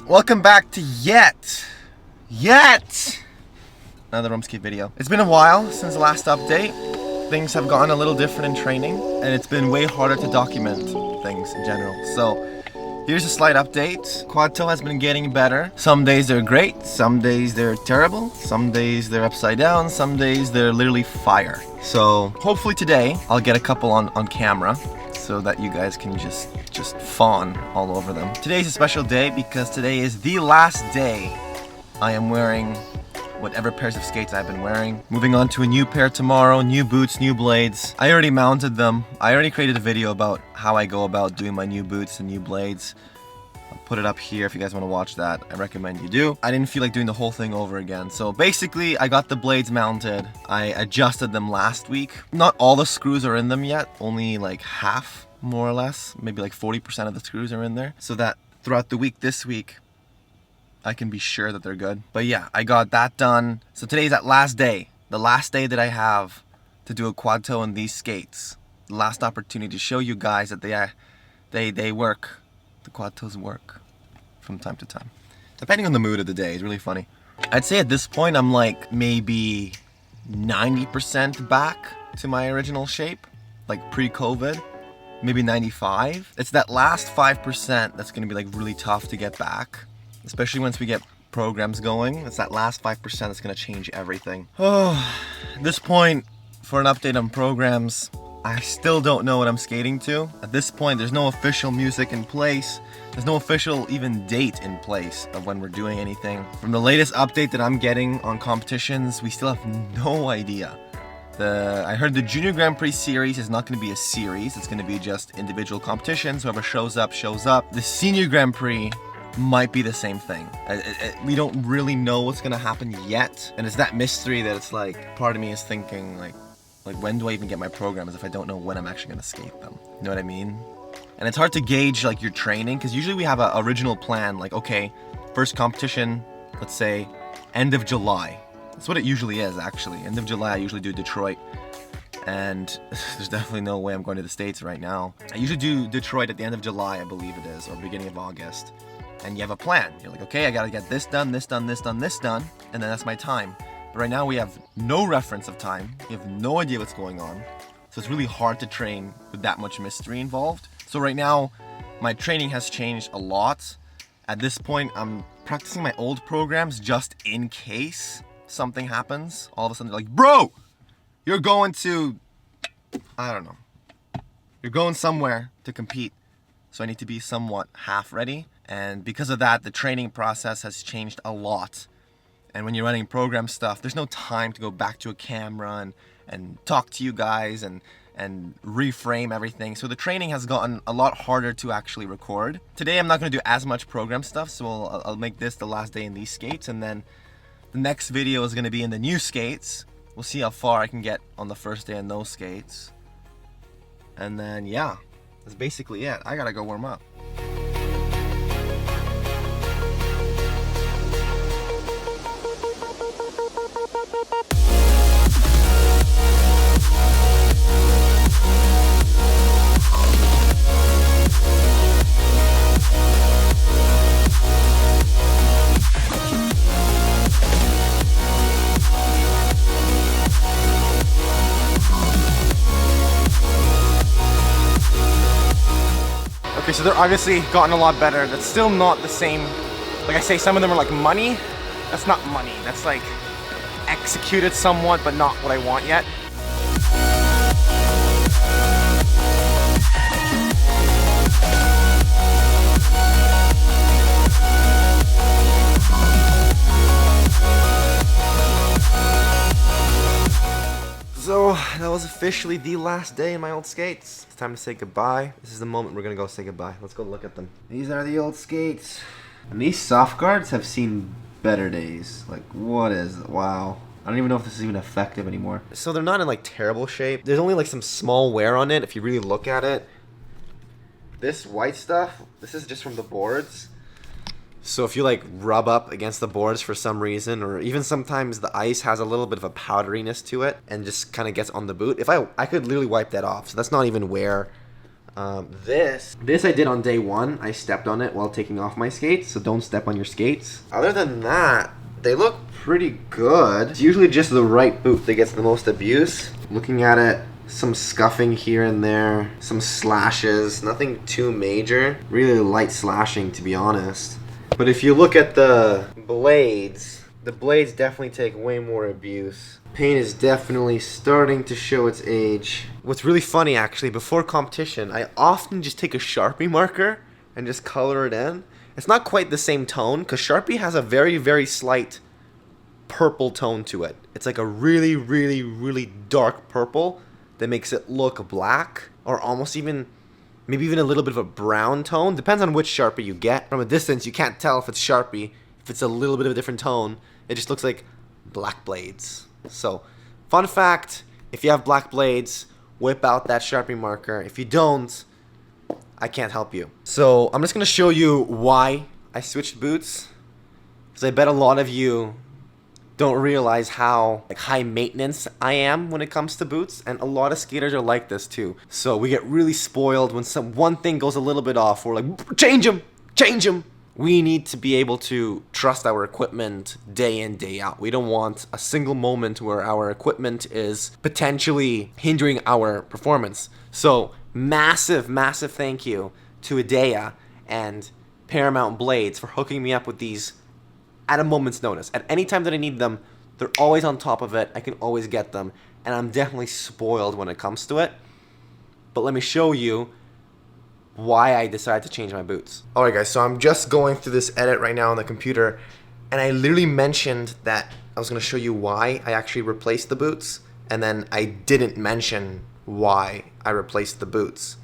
Welcome back to yet another Romsky video. It's been a while since the last update. Things have gotten a little different in training, and it's been way harder to document things in general. So here's a slight update. Quad toe has been getting better. Some days they're great, some days they're terrible, some days they're upside down, some days they're literally fire. So hopefully today I'll get a couple on camera so that you guys can just fawn all over them. Today's a special day because today is the last day I am wearing whatever pairs of skates I've been wearing. Moving on to a new pair tomorrow, new boots, new blades. I already mounted them. I already created a video about how I go about doing my new boots and new blades. I'll put it up here if you guys want to watch that. I recommend you do. I didn't feel like doing the whole thing over again. So basically, I got the blades mounted. I adjusted them last week. Not all the screws are in them yet, only like half, more or less. Maybe like 40% of the screws are in there. So that throughout the week, this week, I can be sure that they're good. But yeah, I got that done. So today's that last day. The last day that I have to do a quad toe in these skates. The last opportunity to show you guys that they work. The quad toes work from time to time. Depending on the mood of the day. It's really funny. I'd say at this point I'm like maybe 90% back to my original shape. Like pre-COVID. Maybe 95. It's that last 5% that's gonna be like really tough to get back. Especially once we get programs going. It's that last 5% that's gonna change everything. Oh, at this point, for an update on programs, I still don't know what I'm skating to. At this point, there's no official music in place. There's no official even date in place of when we're doing anything. From the latest update that I'm getting on competitions, we still have no idea. I heard the Junior Grand Prix series is not going to be a series. It's going to be just individual competitions. Whoever shows up, shows up. The Senior Grand Prix might be the same thing. We don't really know what's gonna happen yet, and it's that mystery that it's like, part of me is thinking like when do I even get my programs if I don't know when I'm actually gonna skate them? You know what I mean? And it's hard to gauge like your training, because usually we have an original plan, like okay, first competition, let's say end of July. That's what it usually is actually. End of July I usually do Detroit, and there's definitely no way I'm going to the States right now. I usually do Detroit at the end of July, I believe it is, or beginning of August. And you have a plan. You're like, okay, I gotta get this done, this done, this done, this done, and then that's my time. But right now we have no reference of time. We have no idea what's going on. So it's really hard to train with that much mystery involved. So right now, my training has changed a lot. At this point, I'm practicing my old programs just in case something happens. All of a sudden they're like, bro, you're going to, I don't know. You're going somewhere to compete. So I need to be somewhat half ready. And because of that, the training process has changed a lot. And when you're running program stuff, there's no time to go back to a camera and talk to you guys and reframe everything. So the training has gotten a lot harder to actually record. Today I'm not going to do as much program stuff, so I'll make this the last day in these skates, and then the next video is going to be in the new skates. We'll see how far I can get on the first day in those skates. And then yeah, that's basically it. I gotta go warm up. Okay, so they're obviously gotten a lot better. That's still not the same. Like I say, some of them are like money. That's not money. That's like executed somewhat, but not what I want yet. So that was officially the last day in my old skates. It's time to say goodbye. This is the moment we're gonna go say goodbye. Let's go look at them. These are the old skates. And these soft guards have seen better days. Like, what is it? Wow. I don't even know if this is even effective anymore. So they're not in like terrible shape. There's only like some small wear on it if you really look at it. This white stuff, this is just from the boards. So if you like rub up against the boards for some reason, or even sometimes the ice has a little bit of a powderiness to it and just kind of gets on the boot, if I could literally wipe that off. So that's not even wear. This I did on day one. I stepped on it while taking off my skates, so don't step on your skates. Other than that, they look pretty good. It's usually just the right boot that gets the most abuse. Looking at it, some scuffing here and there, some slashes, nothing too major. Really light slashing, to be honest. But if you look at the blades definitely take way more abuse. Paint is definitely starting to show its age. What's really funny, actually, before competition, I often just take a Sharpie marker and just color it in. It's not quite the same tone, because Sharpie has a very, very slight purple tone to it. It's like a really, really, really dark purple that makes it look black, or almost even, maybe even a little bit of a brown tone. Depends on which Sharpie you get. From a distance, you can't tell if it's Sharpie. If it's a little bit of a different tone, it just looks like black blades. So, fun fact, if you have black blades, whip out that Sharpie marker. If you don't, I can't help you. So, I'm just going to show you why I switched boots, because I bet a lot of you don't realize how high maintenance I am when it comes to boots, and a lot of skaters are like this too. So we get really spoiled when one thing goes a little bit off. We're like, change them. We need to be able to trust our equipment day in, day out. We don't want a single moment where our equipment is potentially hindering our performance. So massive, massive thank you to Idea and Paramount Blades for hooking me up with these at a moment's notice. At any time that I need them, they're always on top of it. I can always get them. And I'm definitely spoiled when it comes to it. But let me show you why I decided to change my boots. Alright guys, so I'm just going through this edit right now on the computer, and I literally mentioned that I was going to show you why I actually replaced the boots, and then I didn't mention why I replaced the boots.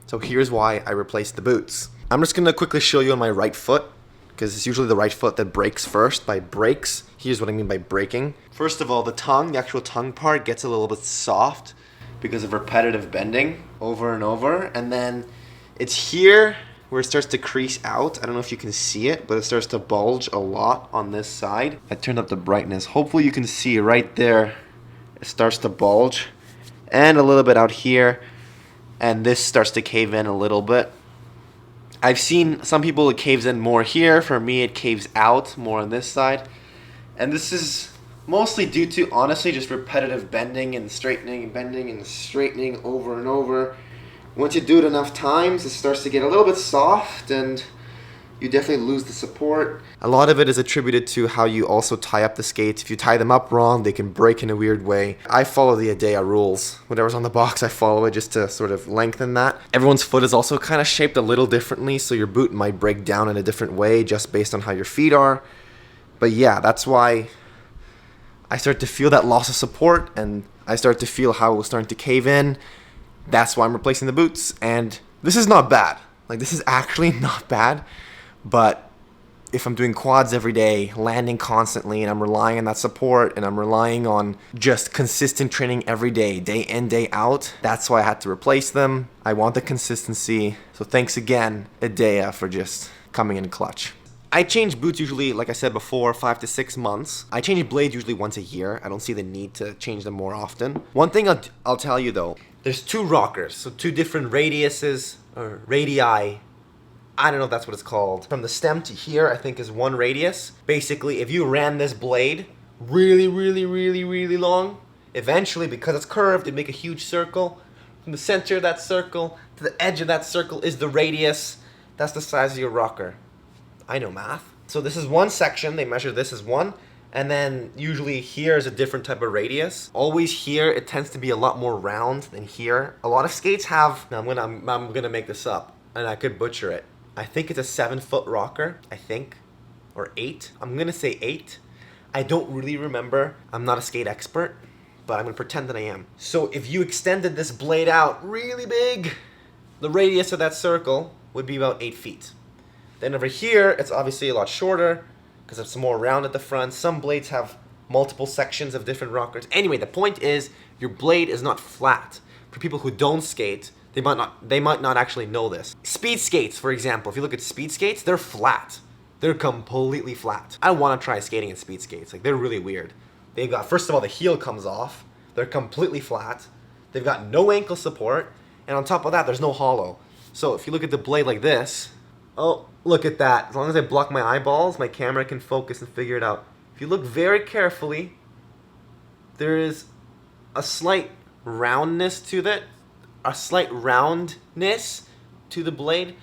So here's why I replaced the boots. I'm just going to quickly show you on my right foot, because it's usually the right foot that breaks first. By breaks, here's what I mean by breaking. First of all, the actual tongue part gets a little bit soft because of repetitive bending over and over, and then it's here where it starts to crease out. I don't know if you can see it, but it starts to bulge a lot on this side. I turned up the brightness. Hopefully you can see right there. It starts to bulge. And a little bit out here. And this starts to cave in a little bit. I've seen some people it caves in more here. For me, it caves out more on this side. And this is mostly due to, honestly, just repetitive bending and straightening, bending and straightening over and over. Once you do it enough times, it starts to get a little bit soft and you definitely lose the support. A lot of it is attributed to how you also tie up the skates. If you tie them up wrong, they can break in a weird way. I follow the Idea rules. Whatever's on the box, I follow it just to sort of lengthen that. Everyone's foot is also kind of shaped a little differently, so your boot might break down in a different way just based on how your feet are. But yeah, that's why I start to feel that loss of support, and I start to feel how it was starting to cave in. That's why I'm replacing the boots, and this is not bad. Like, this is actually not bad, but if I'm doing quads every day, landing constantly, and I'm relying on that support, and I'm relying on just consistent training every day, day in, day out, that's why I had to replace them. I want the consistency, so thanks again, Idea, for just coming in clutch. I change boots usually, like I said before, 5 to 6 months. I change blades usually once a year. I don't see the need to change them more often. One thing I'll tell you though, there's two rockers, so two different radiuses, or radii. I don't know if that's what it's called. From the stem to here, I think is one radius. Basically, if you ran this blade really, really, really, really long, eventually, because it's curved, it'd make a huge circle. From the center of that circle to the edge of that circle is the radius. That's the size of your rocker. I know math. So this is one section, they measure this as one, and then usually here is a different type of radius. Always here, it tends to be a lot more round than here. A lot of skates have, now I'm gonna make this up, and I could butcher it. I think it's a 7-foot rocker, I think, or 8. I'm gonna say 8. I don't really remember. I'm not a skate expert, but I'm gonna pretend that I am. So if you extended this blade out really big, the radius of that circle would be about 8 feet. Then over here, it's obviously a lot shorter because it's more round at the front. Some blades have multiple sections of different rockers. Anyway, the point is your blade is not flat. For people who don't skate, they might not actually know this. Speed skates, for example, if you look at speed skates, they're flat. They're completely flat. I want to try skating in speed skates. Like, they're really weird. They've got, first of all, the heel comes off. They're completely flat. They've got no ankle support. And on top of that, there's no hollow. So if you look at the blade like this, oh, look at that. As long as I block my eyeballs, my camera can focus and figure it out. If you look very carefully, there is a slight roundness to that, a slight roundness to the blade.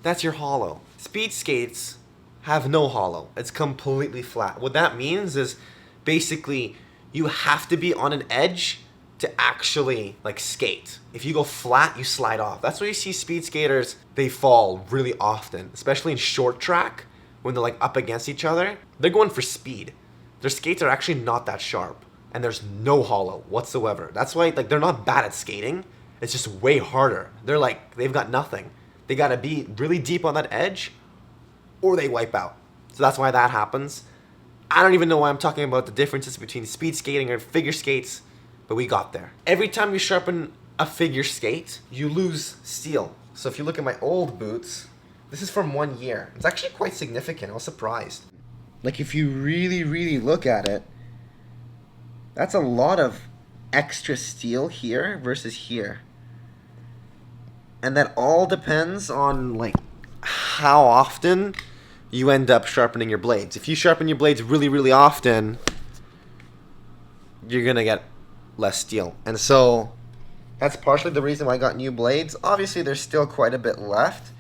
That's your hollow. Speed skates have no hollow. It's completely flat. What that means is basically you have to be on an edge to actually like skate. If you go flat, you slide off. That's why you see speed skaters, they fall really often, especially in short track when they're like up against each other. They're going for speed. Their skates are actually not that sharp and there's no hollow whatsoever. That's why like they're not bad at skating. It's just way harder. They're like, they've got nothing. They gotta be really deep on that edge or they wipe out. So that's why that happens. I don't even know why I'm talking about the differences between speed skating and figure skates, but we got there. Every time you sharpen a figure skate, you lose steel. So if you look at my old boots, this is from 1 year. It's actually quite significant. I was surprised. Like if you really look at it, that's a lot of extra steel here versus here. And that all depends on like how often you end up sharpening your blades. If you sharpen your blades really often, you're gonna get less steel. And so that's partially the reason why I got new blades. Obviously there's still quite a bit left,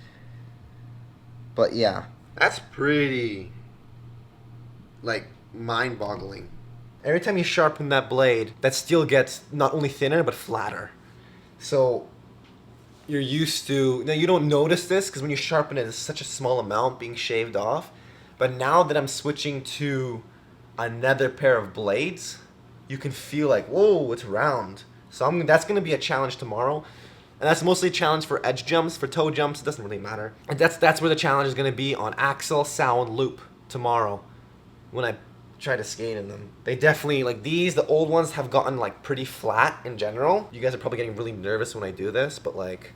but yeah, that's pretty like mind-boggling. Every time you sharpen that blade, that steel gets not only thinner but flatter. So you're used to, now you don't notice this because when you sharpen it, it's such a small amount being shaved off. But now that I'm switching to another pair of blades, you can feel like, whoa, it's round. So that's going to be a challenge tomorrow. And that's mostly a challenge for edge jumps. For toe jumps, it doesn't really matter. And that's where the challenge is going to be on axle, sow, and loop tomorrow when I try to skate in them. They definitely, like these, the old ones have gotten like pretty flat in general. You guys are probably getting really nervous when I do this, but like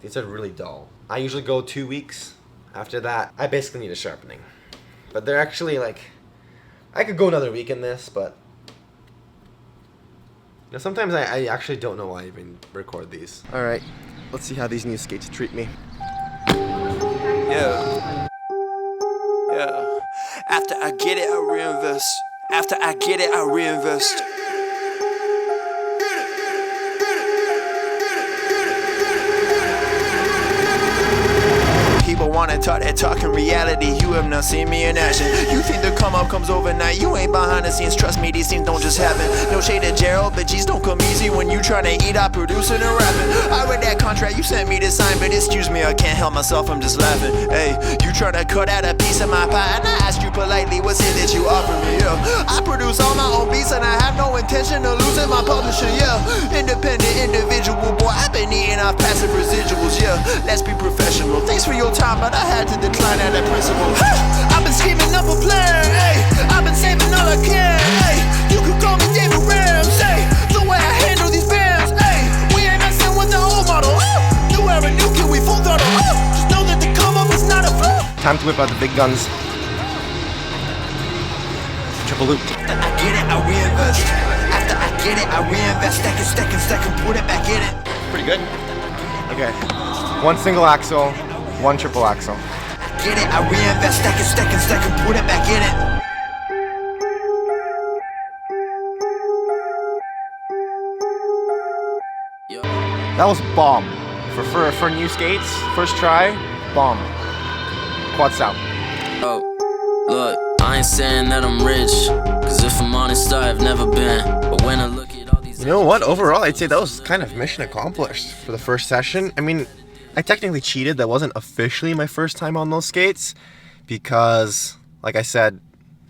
these are really dull. I usually go 2 weeks. After that, I basically need a sharpening. But they're actually like, I could go another week in this, but you know, sometimes I actually don't know why I even record these. All right, let's see how these new skates treat me. Yeah. After I get it, I reinvest. After I get it, I reinvest. People wanna talk that talk in reality. You have not seen me in action. You think the come up comes overnight. You ain't behind the scenes. Trust me, these things don't just happen. No shade to Gerald, but G's don't come easy when you tryna eat out producing and rapping. I read that contract you sent me to sign, but excuse me, I can't help myself, I'm just laughing. Hey, you tryna cut out a piece of my pie, and I asked you politely, what's it that you offer me? Yeah, I produce all my own beats, and I have no intention of losing my publisher. Yeah, independent individual, boy, I've been eating off passive residuals. Yeah, let's be professional. Thanks for your time, but I had to decline at that principle. I've been scheming up a plan, hey. I've been saving all I can, hey. You could call me David Ramsey. The way I handle these bands, hey. We ain't messing with the old model. New era, new kid, we full throttle. Just know that the come up is not a fluke. Time to whip out the big guns. Triple loop. After I get it, I reinvest. After I get it, I reinvest. Stack and put it back in it. Pretty good. Okay. One single axle, one triple axle. Get it, I reinvest, stack and put it back in it. That was bomb. For new skates, first try, bomb. Quads out. Oh, look, I ain't saying that I'm rich, cause if I'm honest, I've never been. But when I look at all these, you know what, overall I'd say that was kind of mission accomplished for the first session. I mean, I technically cheated. That wasn't officially my first time on those skates because, like I said,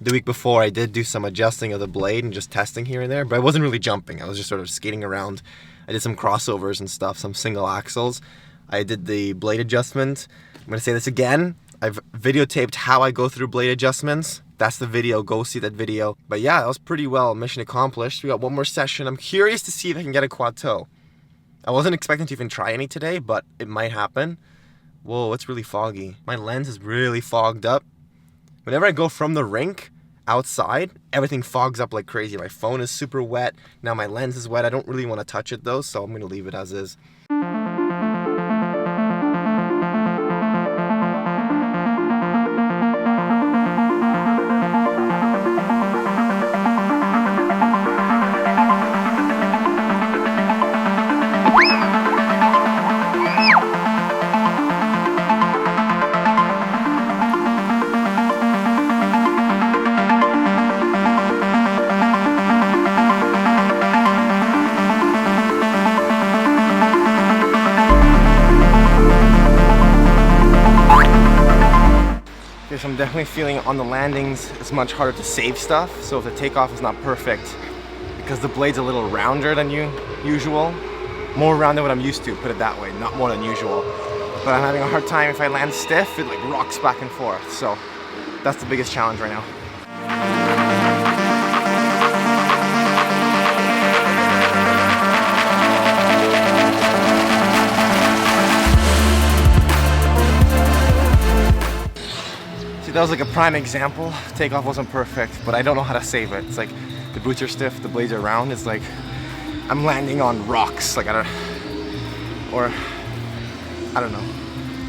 the week before I did do some adjusting of the blade and just testing here and there, but I wasn't really jumping. I was just sort of skating around. I did some crossovers and stuff, some single axles. I did the blade adjustment. I'm gonna say this again. I've videotaped how I go through blade adjustments. That's the video, go see that video. But yeah, that was pretty well mission accomplished. We got one more session. I'm curious to see if I can get a quad toe. I wasn't expecting to even try any today, but it might happen. Whoa, it's really foggy. My lens is really fogged up. Whenever I go from the rink outside, everything fogs up like crazy. My phone is super wet. Now my lens is wet. I don't really want to touch it though, so I'm going to leave it as is. definitely feeling on the landings it's much harder to save stuff. So if the takeoff is not perfect, because the blade's a little rounder than usual, more round than what I'm used to, put it that way, not more than usual. But I'm having a hard time if I land stiff, it like rocks back and forth. So that's the biggest challenge right now. See, that was like a prime example. Takeoff wasn't perfect, but I don't know how to save it. It's like the boots are stiff, the blades are round. It's like I'm landing on rocks, like I don't know,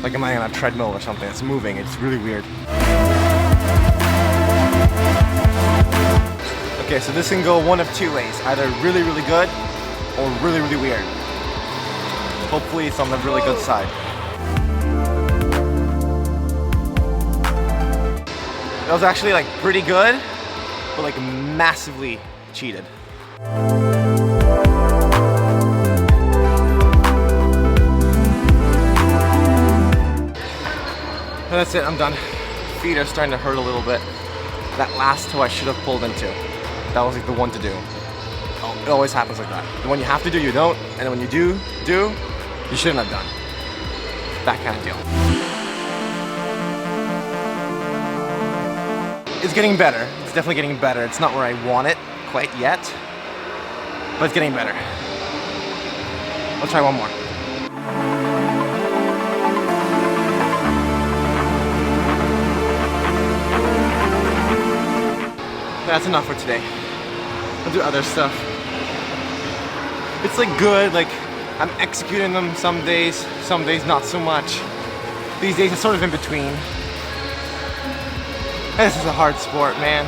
like I'm landing on a treadmill or something. It's moving. It's really weird. Okay, so this can go one of two ways, either really, really good or really, really weird. Hopefully it's on the really good side. That was actually like pretty good, but like massively cheated. And that's it, I'm done. Feet are starting to hurt a little bit. That last toe I should have pulled into. That was like the one to do. Oh, it always happens like that. The one you have to do, you don't, and then when you do, you shouldn't have done. That kind of deal. It's getting better. It's definitely getting better. It's not where I want it quite yet, but it's getting better. I'll try one more. That's enough for today. I'll do other stuff. It's like good, like I'm executing them some days not so much. These days it's sort of in between. This is a hard sport, man.